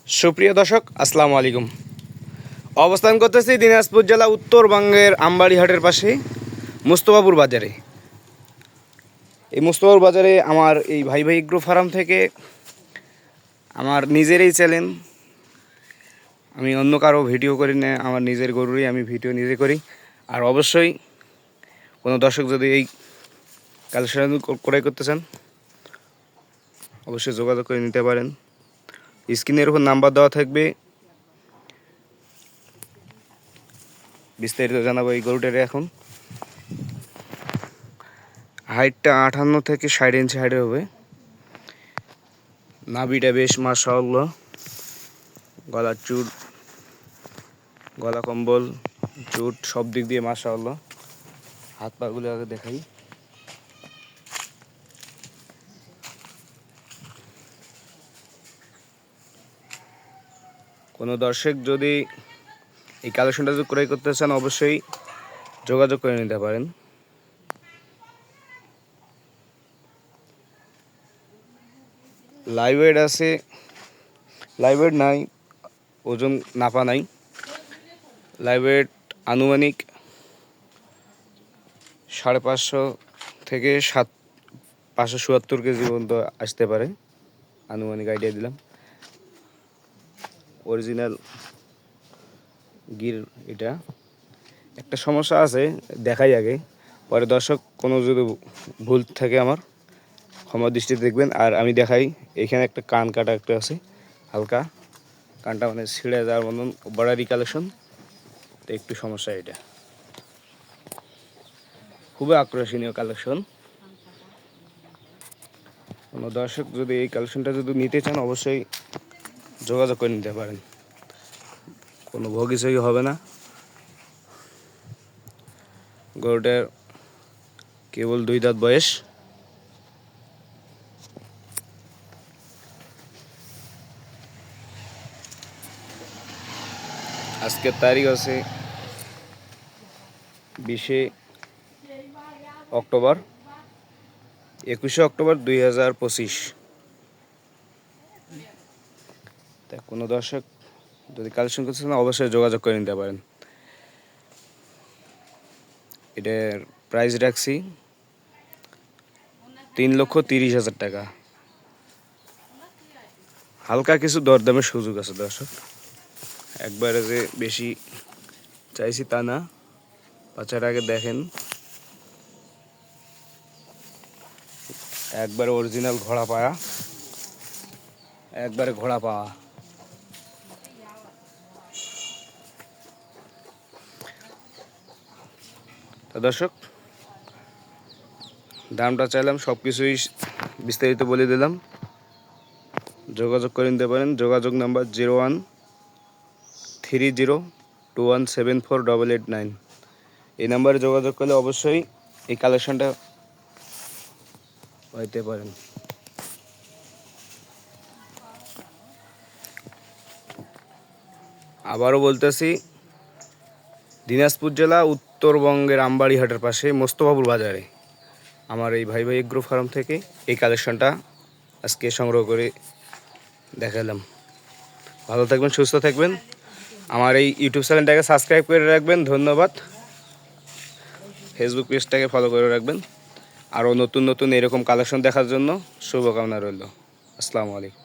সুপ্রিয় দর্শক, আসসালামু আলাইকুম। অবস্থান করতেছি দিনাজপুর জেলা উত্তরবঙ্গের আমবাড়িহাটের পাশে মুস্তফাপুর বাজারে। এই মুস্তফাপুর বাজারে আমার এই ভাই ভাই এগ্রো ফার্ম থেকে আমার নিজেরই চ্যানেল, আমি অন্য কারো ভিডিও করি না, আমার নিজের গরুরই আমি ভিডিও নিজে করি। আর অবশ্যই কোনো দর্শক যদি এই কালেকশন ক্রয় করতে চান অবশ্যই যোগাযোগ করে নিতে পারেন। স্ক্রিনের উপর নাম্বার দেওয়া থাকবে, বিস্তারিত জানাবো। এই গরুটারে এখন হাইটটা 58 থেকে 60 ইঞ্চি হাইটের হবে। নাভিটা বেশ মাশাআল্লাহ, গলার চুট, গলা কম্বল, চুট সব দিক দিয়ে মাশাআল্লাহ। হাত পাগুলো আগে দেখাই। কোনো দর্শক যদি এই কালেকশনটা যদি ক্রয় করতে চান অবশ্যই যোগাযোগ করে নিতে পারেন। লাইভ ওয়েট আছে, লাইভ ওয়েট নাই, ওজন নাপা নাই। লাইভ ওয়েট আনুমানিক 550 থেকে 577 কেজি পর্যন্ত আসতে পারে, আনুমানিক আইডিয়া দিলাম। অরিজিনাল গির। এটা একটা সমস্যা আছে, দেখাই আগে, পরে দর্শক কোনো যদি ভুল থাকে আমার ক্ষমা দৃষ্টিতে দেখবেন। আর আমি দেখাই, এখানে একটা কান কাটা একটা আছে, হালকা কানটা মানে ছিঁড়ে যাওয়ার মতন, বর্ডারি কালেকশন, তো একটু সমস্যা। এটা খুবই আকর্ষণীয় কালেকশন। কোনো দর্শক যদি এই কালেকশনটা যদি নিতে চান অবশ্যই যোগাযোগ করে নিতে পারেন, কোনো ভোগিসই হবে না। গরুটার কেবল 2 দাঁত বয়স। আজকের তারিখ আছে 20 অক্টোবর, 21 অক্টোবর 2025। তা কোনো দর্শক যদি কালেকশন করতে চান অবশ্যই যোগাযোগ করে নিতে পারেন। এটার প্রাইস রাখছি 3,30,000 টাকা। হালকা কিছু দরদামের সুযোগ আছে দর্শক, একবারে যে বেশি চাইছি তা না। বাচ্চাটা আগে দেখেন, একবারে অরিজিনাল ঘোড়া পায়া, একবারে ঘোড়া পাওয়া। তো দর্শক, দামটা চাইলাম, সব কিছুই বিস্তারিত বলে দিলাম। যোগাযোগ করে নিতে পারেন। যোগাযোগ নাম্বার 013021748889। এই নাম্বারে যোগাযোগ করলে অবশ্যই এই কালেকশনটা পাইতে পারেন। আবারও বলতেছি, দিনাজপুর জেলা উত্তরবঙ্গের আমবাড়িহাটের পাশে মোস্তফাপুর বাজারে আমার এই ভাই ভাই এগ্রো ফার্ম থেকে এই কালেকশনটা আজকে সংগ্রহ করে দেখালাম। ভালো থাকবেন, সুস্থ থাকবেন। আমার এই ইউটিউব চ্যানেলটাকে সাবস্ক্রাইব করে রাখবেন, ধন্যবাদ। ফেসবুক পেজটাকে ফলো করে রাখবেন। আরও নতুন নতুন এরকম কালেকশন দেখার জন্য শুভকামনা রইল। আসসালামু আলাইকুম।